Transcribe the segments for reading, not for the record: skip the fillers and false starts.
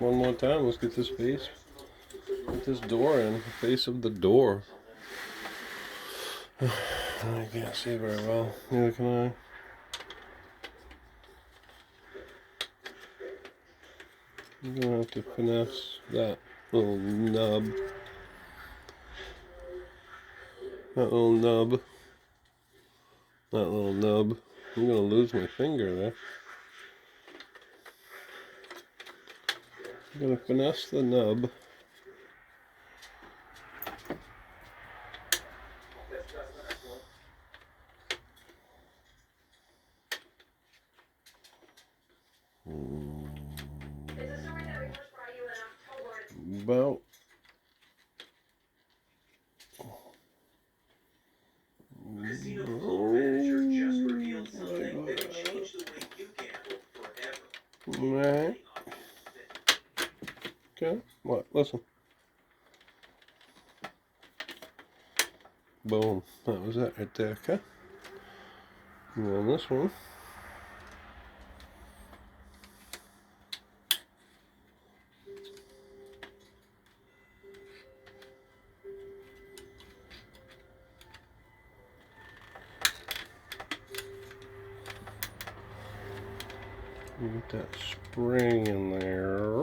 one more time. Let's get this face. Get this door in. The face of the door. I can't see very well. Neither can I. I'm gonna have to finesse that little nub. That little nub. That little nub. I'm gonna lose my finger there. I'm gonna finesse the nub. About right. Okay. What? Listen. Boom. That was it right there. Okay. And then this one. Get that spring in there.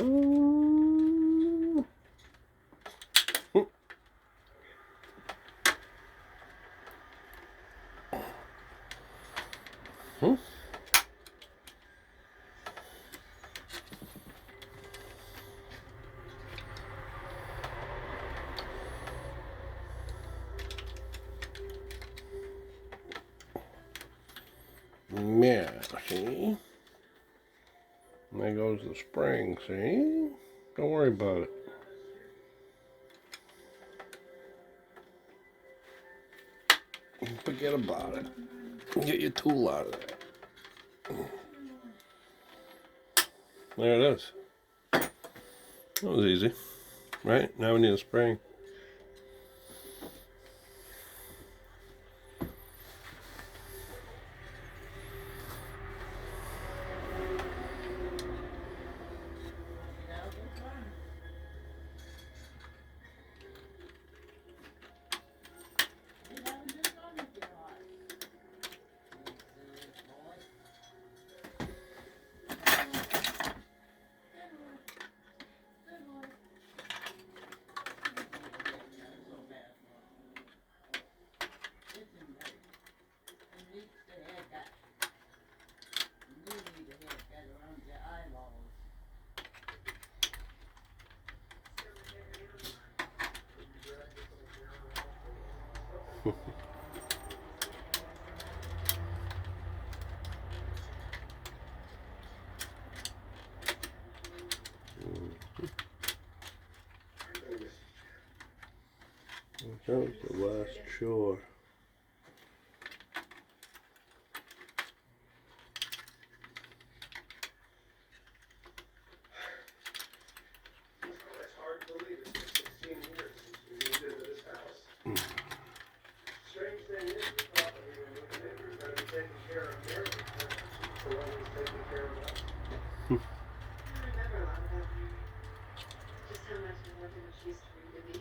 Yeah, see? There goes the spring, see? Don't worry about it. Forget about it. Get your tool out of there. There it is. That was easy. Right? Now we need a spring. That was the last chore. It's hard to believe it's been 16 years since we moved into this house. Strange thing is, we thought that we were moving in, we were going to be taking care of Mary, for when he was taking care of us. I remember a lot about her. Just how much I loved how she used to read to me.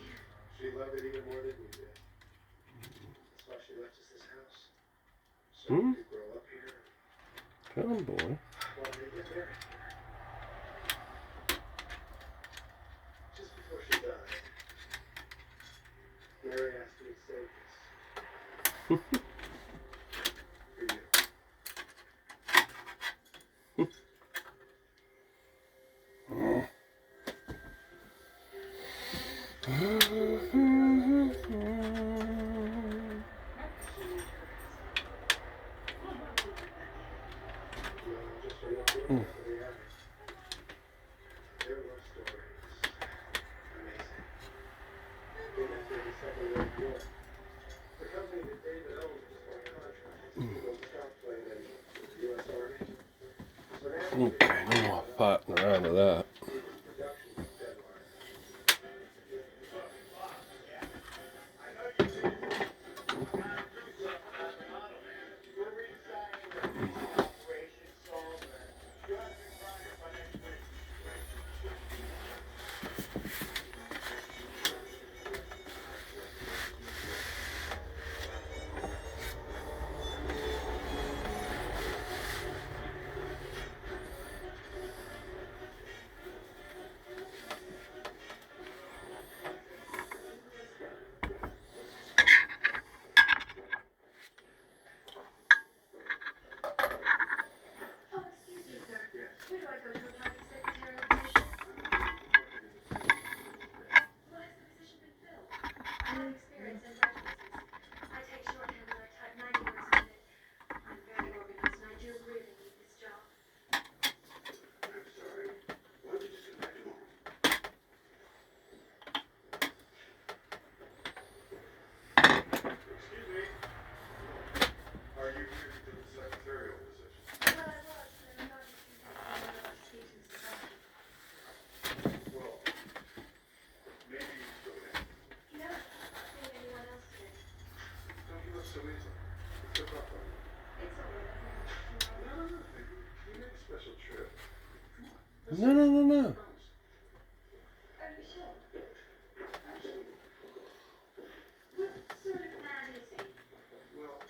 She loved it even more than we did. That's why she left us this house. So we could grow up here. Come on, boy. While they get married here. Just before she died, Mary asked me to save this. For you. Okay, no more potting around with that. go to apply for secretarial position? Why has the position been filled? I have experience in references. I take shorthand and I type 90 words a minute. I'm very organized and I do really need this job. I'm sorry. Why don't you just come back tomorrow? Excuse me. Are you here to do the secretarial position? Well, I was, but I'm not just interested in what other teaching society. Well, maybe you should go ahead. No, I think anyone else did. Don't give up so easily. It's so tough on you. It's all right. No, no, no. You made a special trip. Come on. No, no, no, no. Promise. Are you sure? Absolutely. What sort of man is he? Well,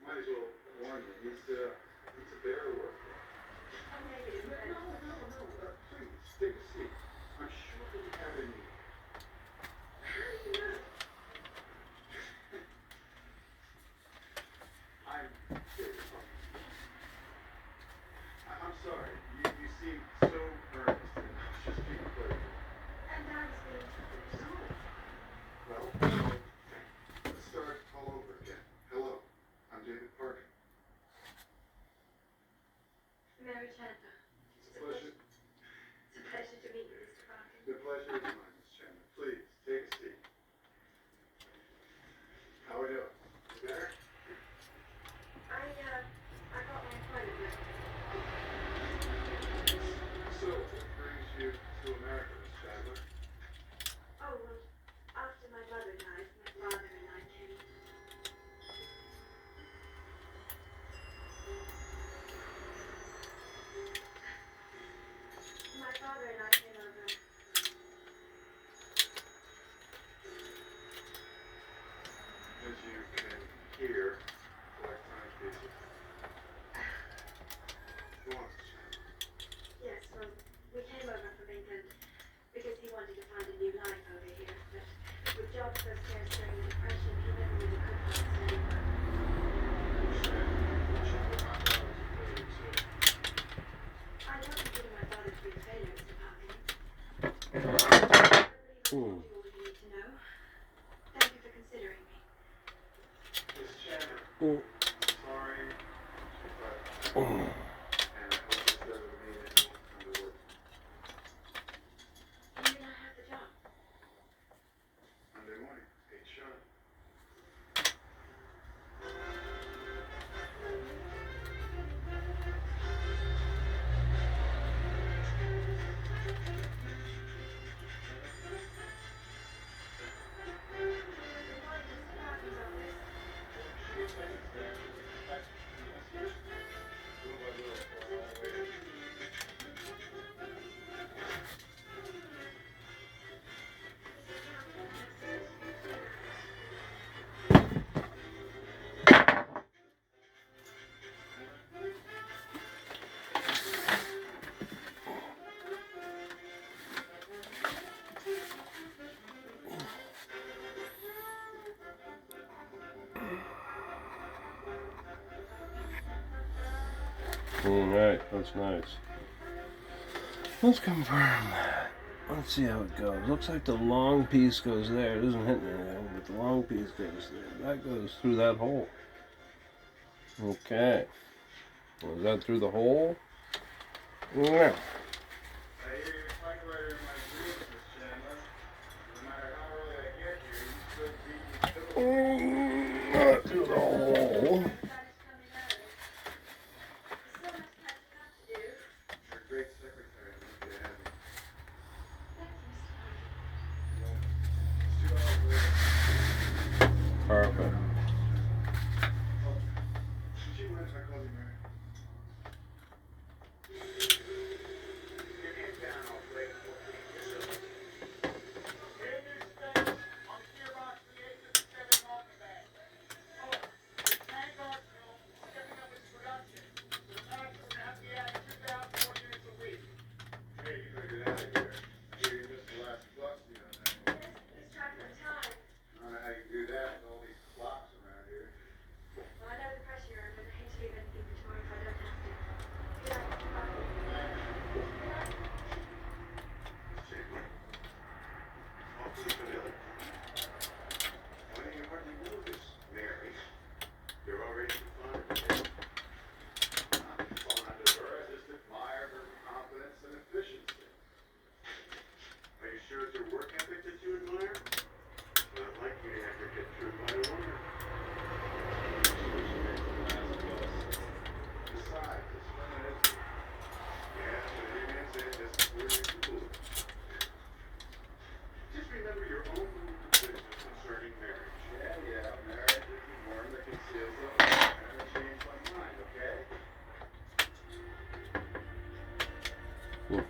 might as well warn you. He's a bear to work for. Oh, maybe it's better. No. Please, take a seat. I'm sure that you have a need. How do you know? I'm David Parker. I'm sorry. You seem so earnest, and I was just being playful. And I was being foolish. Well, let's start all over again. Hello, I'm David Parker. Mary Chandler. It's a pleasure. It's a pleasure to meet you, Mr. Parker. The pleasure is mine, Miss Chandler. Please, take a seat. How are we doing? You better? I got my appointment with So, what brings you to America, Miss Chandler? Oh, well, after my mother died, my father and I came. My father and I came over. As you can hear, electronic pieces. Go on, Miss Chandler. Yes, well, we came over from England because he wanted to find a new life over here. But with jobs so scarce during the Depression, he never really could find steady work. I don't consider my father to be a failure, Mr. Parker. I believe I told you all you need to know. Thank you for considering me. Miss Chandler, Oh. sorry, but Oh. and I hope this doesn't mean that you won't come to work You mean I have the job? Monday morning, 8 sharp. Good morning, Mr. Parker's office. Alright, that's nice. Let's confirm that. Let's see how it goes. Looks like the long piece goes there. It doesn't hit anything, but the long piece goes there. That goes through that hole. Okay. Was that through the hole? Yeah. I hear your typewriter in my dreams, Miss Chandler. No matter how early I get here, you still beat me to it. Not through the hole. Everybody's coming early. So much catching up to do. You're a great secretary. I'm lucky to have you. Thank you, Mr. Parker. Well, it's 2 hours later. Perfect. Would you mind if I call you Mary? Give me a pen and I'll play it for you. Yes, sir. In this space, on the gearbox, the 857 mark, Okay.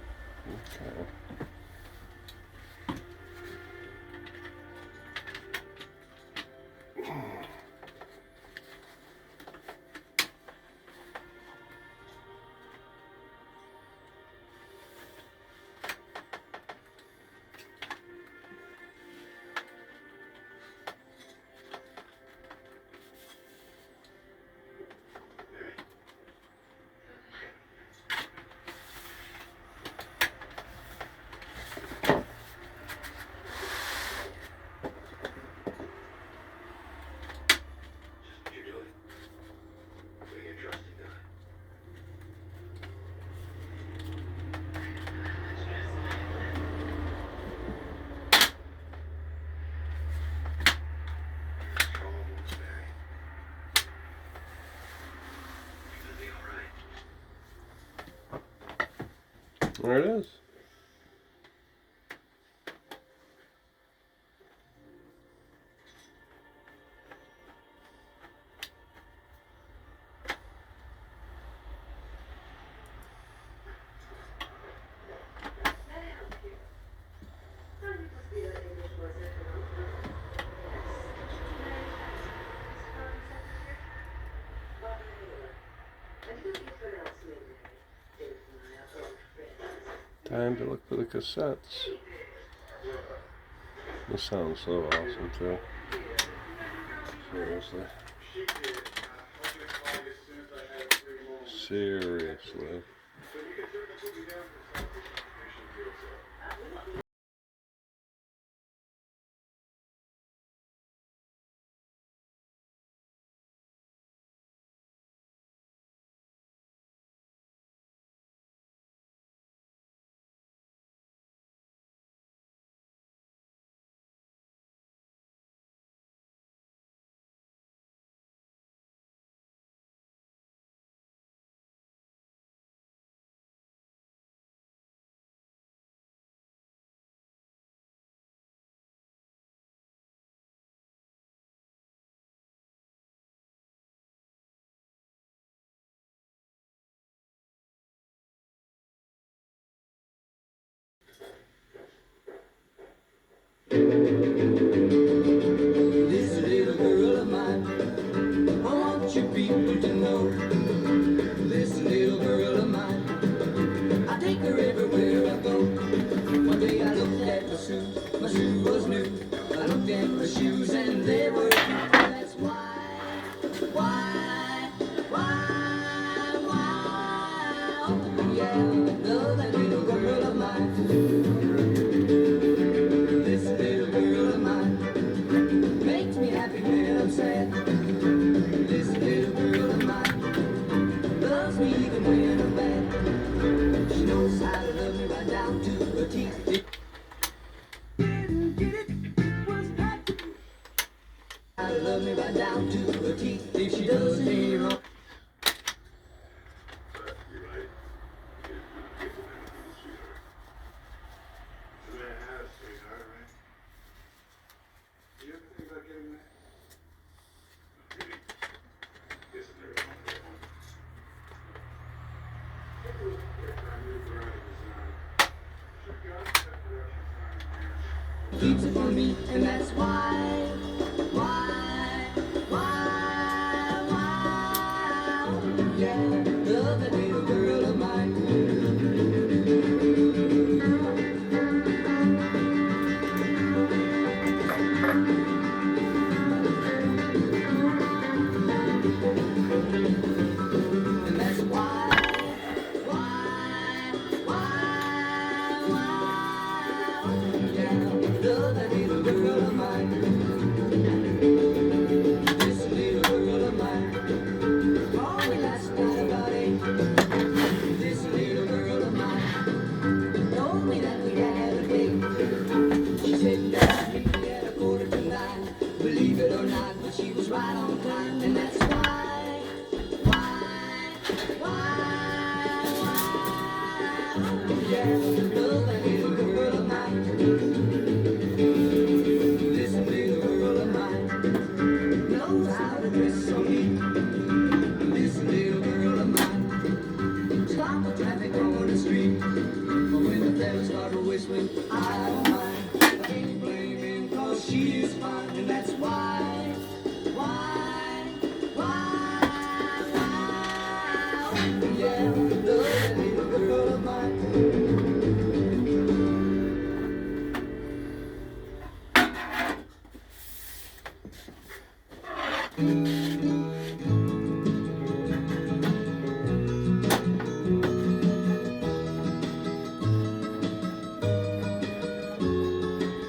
What you're doing. Being a trusting guy. Strong wounds, Barry. You're gonna be alright. There it is. Time to look for the cassettes. This sounds so awesome too. Seriously. Seriously. This little girl of mine, I want you people to know. This little girl of mine, I take her everywhere I go. One day I looked at my shoe was new. I looked at my shoes and they were new. That's why, oh yeah, I love that little girl of mine. This little girl of mine makes me happy when I'm sad. This little girl of mine loves me even when I'm bad. She knows how to love me right down to the teeth. How to love me right down to the teeth. If she does me wrong. You're right. The man had a sweetheart, right? Do you ever think about getting that? Really? Yes, there is one. Take a look at our new brand design. Check out that production time, man. Keeps it for me, and that's why, yeah, love that little girl of mine. And that's why, yeah, love that little girl of mine. This little girl of mine. Oh, we last night about 8. This little girl of mine told me that we had a date. She said that we'd meet at 8:45. Believe it or not, but she was right on time, and that's why, yeah, love that little girl of mine. This little girl of mine knows how to dress so neat. This little girl of mine, stop the traffic on the street. But when the fellas start whistling, I don't mind. I can't blame him 'cause she is fine, and that's why, yeah, the little girl of mine.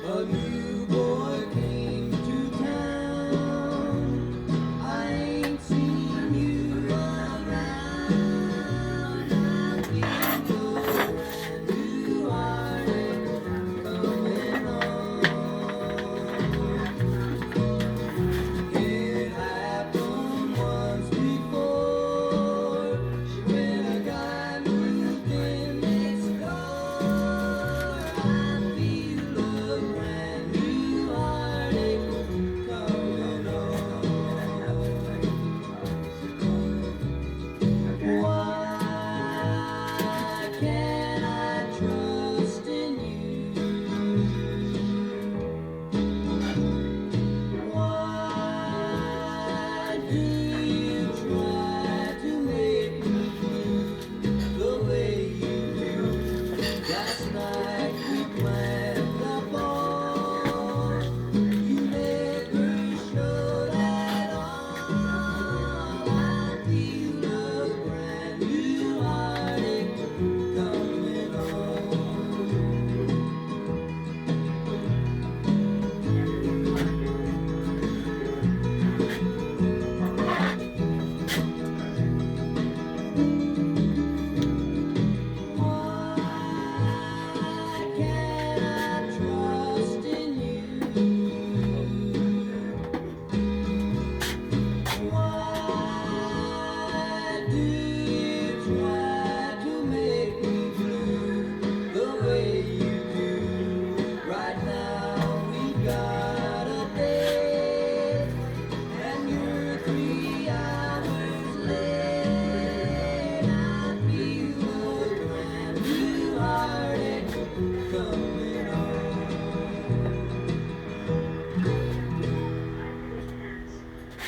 A new boy came to town. I ain't seen you around. I feel a brand new heartache coming on. It happened once before when a guy moved in next door. I feel a brand new heartache coming on. Why can't I trust in you? Why do you try to make me feel the way you do? Last night we planned the ball. You never showed at all. I feel a brand new heartache coming Why can't I trust in you? Why do you try to make me blue the way you do? Right now we got a date, and you're 3 hours late. I feel a brand new heartache coming on.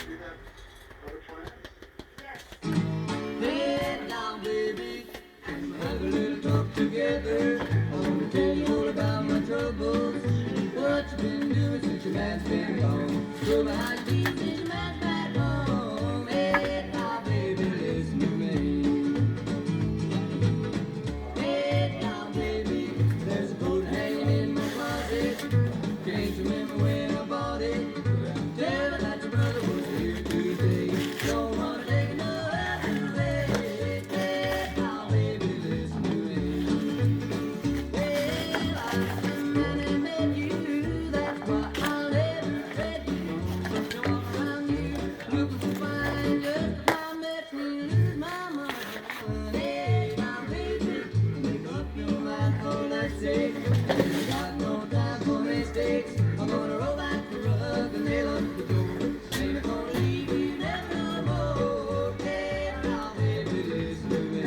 You got other plans? Yes. Head down, baby, have a little talk together. I want to tell you all about my troubles. What you been doing since your man's been gone? Throw my high feet since your man's back home. Head down, baby, listen to me. Head down, baby, there's a coat hanging in my closet. Can't you remember when I bought it? Tell her that your brother was here today. Don't wanna take another way. Head down, baby, listen to me. Well, I met you, that's why I'll never regret you. Don't walk around you looking so fine, just about makes me lose my mind. Head down, baby, make up your mind for let's say. Got no time for mistakes. I'm gonna roll back the rug and nail up the door. Ain't gonna leave you there no more. Head down, baby, listen to me.